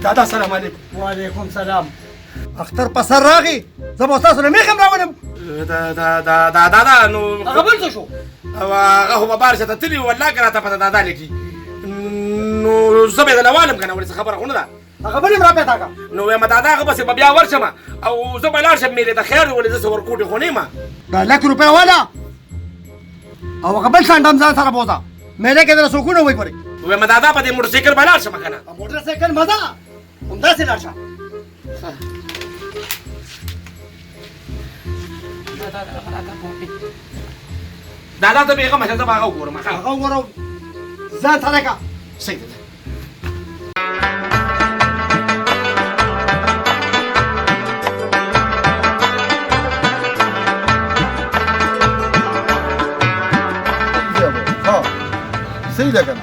دادا سلام علیکم. وعلیکم سلام. اختر په سر راغی زه به ستاسو نه میخ هم راولم. دادا نو هغه بل څه شو؟ هغه خو به بار شته تلي والله که راته پته دادا لیکي نو زه به یې دلوالم که نه ولې څه خبره خو نه ده. هغه بل هم را پیدا کړه. نو وایم دادا هغه پسې به بیا ورشم او زه به لاړ شم میلې ته خیر ولې زه څه ورکوټې خو نه یم. دا 1,00,000 روپۍ والا او هغه بل شانټ هم ځان سره بوځه میلې کې دله څوکونه وایي پرې. وایم دادا په دې موټر سایکل به لاړ شم که نه. موټر سایکل مزه همداسې لاړ شه. دادا ته بېغمه شه زه به هغه وګورم. هغه وګوره ځان سره کړه. صحیح ده. صحیح ده که نه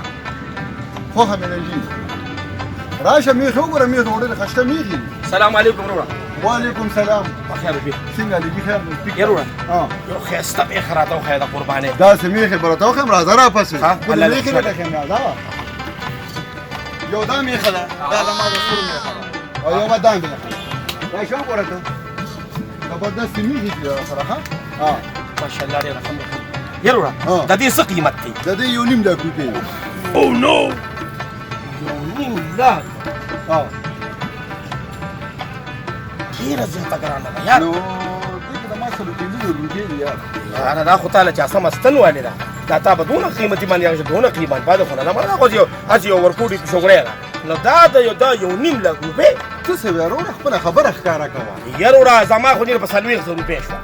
خوښه مې لګي راشه میخ وګوره میخ وړلې خشته میخي. سلام علیکم وروره. وعلیکم سلام. بخیر وي. څنګه لګي خیر دی؟ یې وروره یو ښایسته میخ راته وښیه د قربانۍ. داسې میخې به راته وښیم راځه راپسې. الله میخې به درښیم راځه. یو دا میخه ده دا زما د سرو میخه ده او یو به دا میخه ده. راشه وګوره ته زبردستې میخې دي سره ښه. ماشاءالله ډېره ښه میخه ده. یې وروره د دې څه قیمت دی؟ د دې 1,5 روپۍ دی. او نو 1,5 ډېره زیاته ګرانه ده یار. نو دې کې زما 15 روپۍ دي یار. یاره دا خو تاله چا سمه ستن والې ده دا تا به دونه قیمتي باندې هغه دونه قیمت پاتې خو نه ده دا خو هسې یو ورکوټي پیشوګړی ده نو دا 1,5 روپۍ. څه څه وې وروره خپله خبره ښکاره کوه. یار وروره زما خو ډېره په 40,000 روپۍ شوه.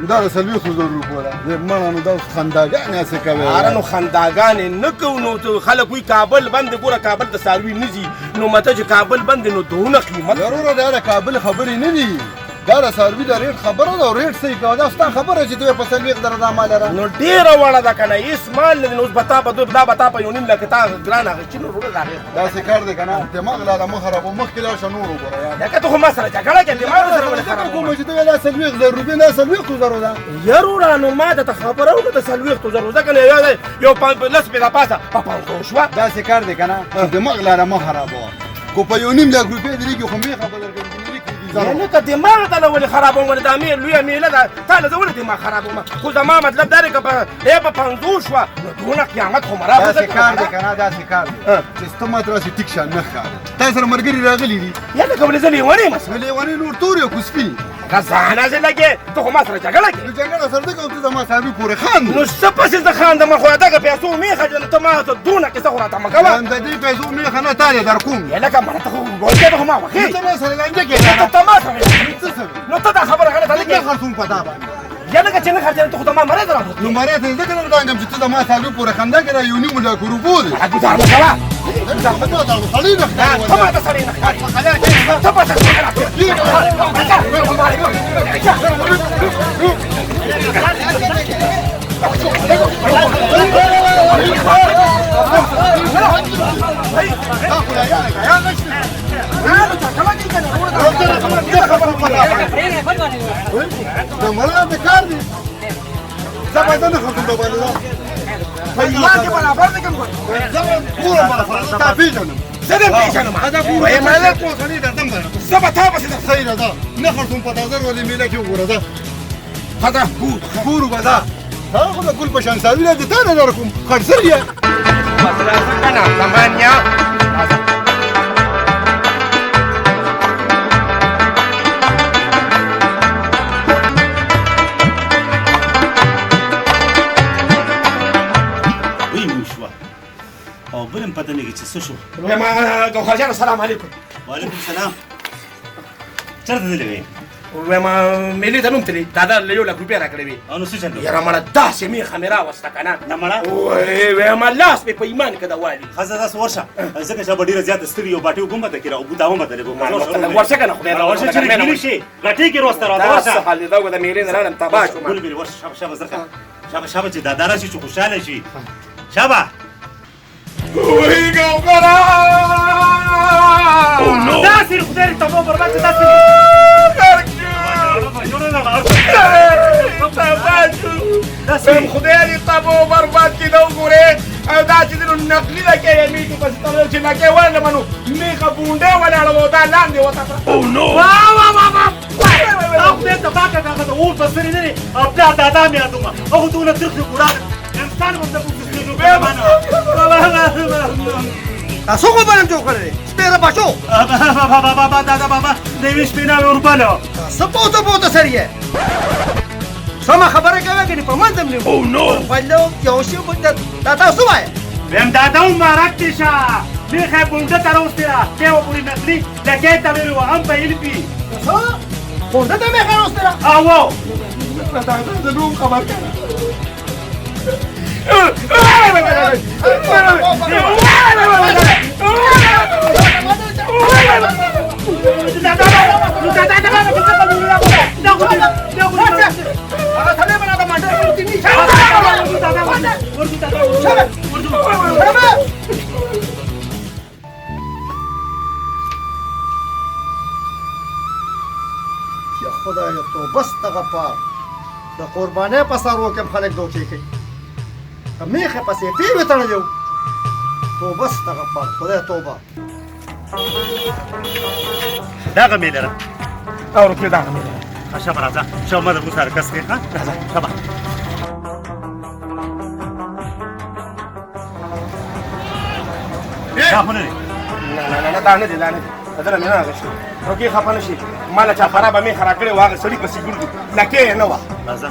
دا د 40,000 روپو ده. زمانه نو دا اوس خنداګانې هسې کوې. اره نو خنداګانې نه کوو نو خلک وایي کابل بند ګوره کابل ته څاروي نه ځي نو مته چې کابل بند نو دونه قیمت. وروره دا د کابل خبرې نه دي دا د څاروي د ریټ خبره ده او ریټ صحیح کوه دا ستا خبره چې دوی په 40,000 دا مال لره. نو ډېره وړه ده که نه هېڅ مال نه دی نو اوس به تا په دا به تا په 1,5 کې تا ګران اخېستي نو وروره د هغې داسې کار دی که نه دماغ لاله مه خرابوه مخکې لاړ شه نور وګوره یار. لکه ته خو ما سره جګړه کوې دماغ سره ولې خرابوم. کومه چې دوی دا 40,000 روپۍ دا 40,000 ده. یار وروره نو ما درته خبره وکړه د 40,000 ځکه نه یو 15 پیدا پاسه په 500 شوه. داسې کار دی که نه چې دماغ لاله مه خرابوه کو په 1,5 روپۍ درېږي خو میخه به درکړم یعنې که دماغ ته له ولې خرابوم ولې دا لویه میله ده تا له زه ولې دماغ خرابوم خو زما مطلب دا دی که په 500 شوه نو دونه قیامت خو مرا داسې کار دی که نه داسې کار دی چې سته ماته راسې ټیک شان نه ښکاري. تا سره ملګري راغلي دي یعنې که ولې زه لیونی یم لیونۍ نور تور یو کو سپین که ځانه زه لګې ته خو ما سره جګړه کوې. نو جګړه سره ده که ته زما صاحبي پورې خاندې. نو څه پسې زه خاندم خو دغه پیسو میخه چې ته ما ته دونه کیسه خو راته مه کوه. د دې پیسو میخه نه تا دې در کوم. یې لکه مړه ته خو ګوزې ته خو ما وښې ته ما سره لانجه کې ته ما سره نو ته دا خبره غلطه نه نه کوې. خرڅوم په تا باندې یا لکه چې نه خرڅېږم ته خو ته ما مرۍ ته راوړې. نو مرۍ ته ځکه نه ودانګم چې ته زما صاحبي پورې خندا کې دا 1,5 روپو دی. ګزار مه کوه. سړی نه ښکاري ته ما ته سړی نه ښکاري. ته پسې د ملا د کار دی زه به نه خرڅوم د باندې ما کې برابر نه کوم زه به ګورم برابر تا پېژنم زه دې پېژنم وایم مالک مو سړي درځم ده زه به تا پسې درځم. صحیح ده ده نه خرڅوم په تازه ولې میله کې وګوره ده ښه ګورو به ده هغه خو د ګل په شان ساوي ده د تا نه در کوم خرڅر یې مسله څه که نه زمان یا او بل هم پته نه کېږي چې څه شو. وایم ګوهر جان السلام علیکم. وعلیکم سلام. چېرته تللی وې؟ وایم میلې ته نوم تللی دادا له 1,00,000 روپۍ راکړې وې. او نو څه چل یاره مړه داسې میخه مې راوسته که نه نه مړه وایم لاس مې په ایمان کې ده والي. ښځه داسې ورشه ځکه چې به ډېره زیاته ستړي یو باټې اوبه هم به ته کېره اوبه دا هم به ته لږ ورشه که نه خدای ورشه چې ګیلې شي غټې کې روسته راته دا څه ورشه حال دی دا د میلې نه راغلم تباه شوم. ګل ګلې ورشه شابه شابه زرکه شابه شابه چې دادا راشي چې خوشحاله شي شابه. وای ګوهره داسې خدای دې تباه برباد چې داسې خدای دې تباه برباد کړي دا وګورې او دا چې نو نقلي لکه یې میږي پسې تړل چې لکه ونه منو میخه بونډه ولاړه وه دا لاندې وتاته خدای ته پاکه کاغه ته اور بسرې نه دی او پلار دادا مې یادومه هغه دونه ترخې ګورانه انسان هم د پوښتنې تاسو خو باندې جوړ کړی سپیره بچو بابا دادا بابا د یوې شپې نه ورباله څه پوته سړی یې سمه خبره کوې که نه په منځ مې بلو یو شی دا تاسو وایه ویم دادا مبارک دې شه میخه یې بونډه ته راوستله دی و پورې نقلي لکه یې ته ویلې وه هم به ایلپي څه بونډه ته میخه راوستله اوو د نوم خبر کړه یا خدای تو بس دغه پار د قربانۍ په سر وکم خلک دوکې کوي که میخه پسې پیوې تړلی و توبه دغه پار خدای توبه دغه مې لره او روپۍ دغه مې لره شابه راځه شابه ما در سره کس کوي ښه راځه شابه دا خو نه دی نه دا نه دی دا نه دی دله مې نه اخېستې روپۍ خفه نه شي ما له چا خرابه میخه راکړې وه هغه سړي پسې ګرځو لکې یې نه وه راځه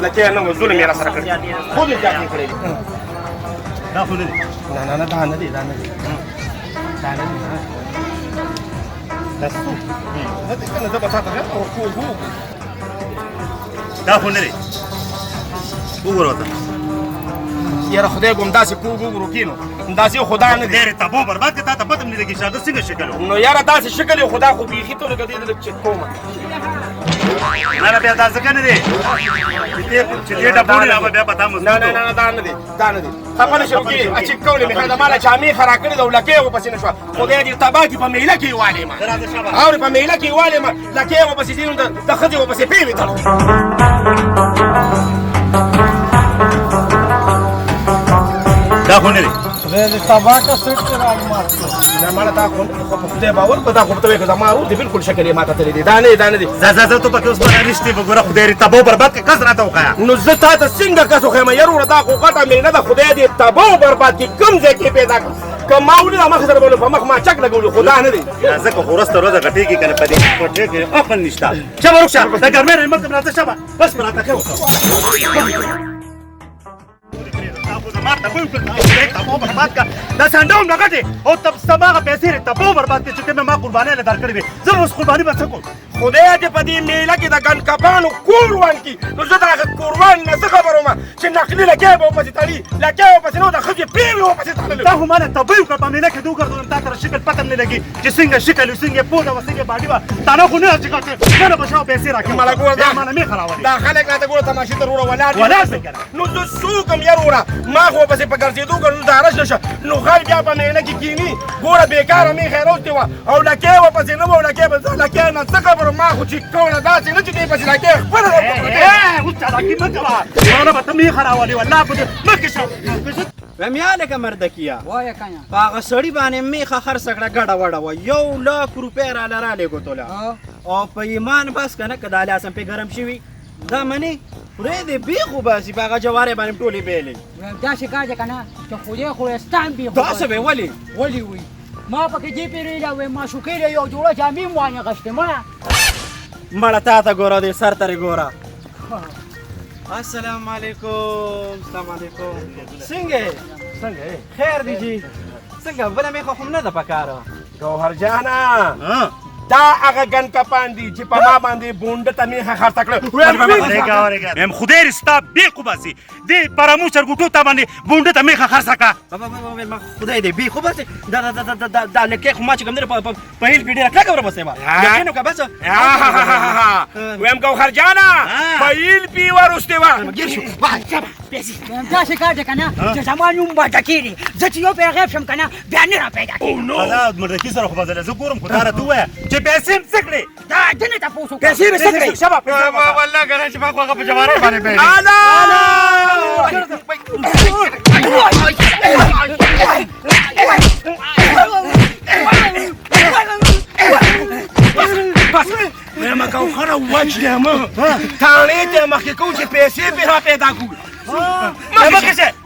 لکې یې نه وه ظلم یې راسره کړی خود یې زیاتې کړی دي دا خو نه دی نه دا نه دی دا نه دی دا نه دی دا څه نه دی که نه زه به تا ته بیا ورکوږو دا خو نه دی وګوره ورته یاره خدای ګم داسې کوږ وګورو کینو داسې خدا نه دی ډېرې تبو برباد کړې تا ته پته هم نه لګي چې هغه څنګه شکل و نو یاره داسې شکل یې خدا خو بیخي ته لکه دې لږ چک کومه نه بیا دا ځکه نه دی چې دې ډبونې نه به بیا به تا مضبوط نه دا نه دی دا نه دی خفه نه شي روکې چک کولې مې خیر د ماله چا میخه راکړې ده او لکې یې ورپسې نه شوه خدای دې تباه کړي په میله کې یې والې ما راځه شابه اورې په میله کې یې والې ما لکې یې ورپسې ځي نو د ښځې ورپسې پیوې تړو دا خو نه دی خدای دې تباه کړه سټ کې راګمات کړو نه ماله تا خو په خدای باور په تا خو ته وایې که زما ورور دې بلکل شکل یې ماته تللی دی دا نه دی ځه ته پکې اوس ماته رښتې وګوره خدای دې تبو برباد کړې کس راته وښایه نو زه تا ته څنګه کس وښیم یروره دا خو غټه میله ده خدای دې تباه برباد کړي کوم ځای کې پیدا کړه که ما ولیده مخ سره به په مخ ما چک لګولي خو دا نه دی ځکه خو ورځ تر ورځه غټېږي که نه په دې کوټې کې عقل نشته شابه روک شه د ګرمۍ نه مخکې راځه شابه بس په راته ښه وکړه ما ته وایو که تبو برباد کړه دا سنډه هم نه ګټې او هماغه پیسې یې تبو برباد کړې چې ته مې ما قربانۍ له درکړې وې زه اوس قرباني به څه کوم خدای دې په دې میله کې د ګنکپانو کور وان کړي نو زه د هغه قربان نه څه خبر وم چې نقلي لکۍ به ورپسې تړي لکۍ ورپسې نه د ښځې پیوې ورپسې تړلې دا خو ما نه تبۍ وکړه په میله کې دې وګرځولم تا سره شکل پته هم نه لګي چې څنګه شکل و څنګه پوزه وه څنګه باډي وه تا نه خو نه چې ګټې نه به شاو پیسې راکړې ماله ګوره بیا ما نه مې خلاولې دا خلک راته ګوره تماشې ته وروره ولاړ دي ولاړ څنګه نو زه څوک یم یروره ما خو ورپسې په ګرځېدو که نو داره نشه نو خل بیا په میله کې کښېني ګوره بېکاره میخه یې روستې وه او لکۍ ورپسې نه وه او لکۍ به زه لکۍ نه څه خبر ما خو چې کوله داسې نه چې دې پسې لکۍ خپله اوس چالاکي مه کوه ماله به ته میخه راولې والله په دې مخکې شه رمیا لکه مردکیه وایه کنه په هغه سړي باندې میخه خرڅ کړه ګډه وډه وه 1 لک روپۍ راله رالېږو توله او په ایمان بس که نه که دا لاسم پې ګرم شوي دا منې خدای دې بیخ وباسي په هغه جوارې باندې ټولې بیلې داسې کار دی که نه چې خدای خدایستان بې داسې به ولې ولې وي ما پکې دې پیرېله وې معشوقۍ له یو جوړه جامې م وانغښتې مړه مړه تا ته ګوره دې سر ترې ګوره السلام علیکم السلام علیکم څنګه خیر دی جی څنګه بله میخه خو هم نه ده په کاره ګوهر جانه دا هغه ګنکپان دي چې په ما باندې بونډه ته میخه خرڅه کړه یم خدای دې ستا بیخ وباسي دې پرامو چرګوټو ته باندې بونډه ته میخه خرڅه کړه خدای دې بیخ وباسي دا لکۍ خو ما چې کوم دی په هیل کې ډېره کلکه ورپسې وه یقین وکړه بس ویم ګوهر جانه په هیل پې وروستې وه داسې کار دی که نه چې زما نوم به ډکېږي زه چې یو پرې غیب شم که نه بیا نه را پیدا کېږي مردکي سره خو به زه ګورم خو دا راته ووایه چې پیسې هم څه کړې دا ده نه تپوس وکړه پیسې مې څه کړې شابه والله که نه چې ما خو هغه په جوارۍ باندې بیلې الا مې مکو خره وجنې مه تاڼې ته مخکې کوو چې پیسې پې را پیدا کړو مخکې شه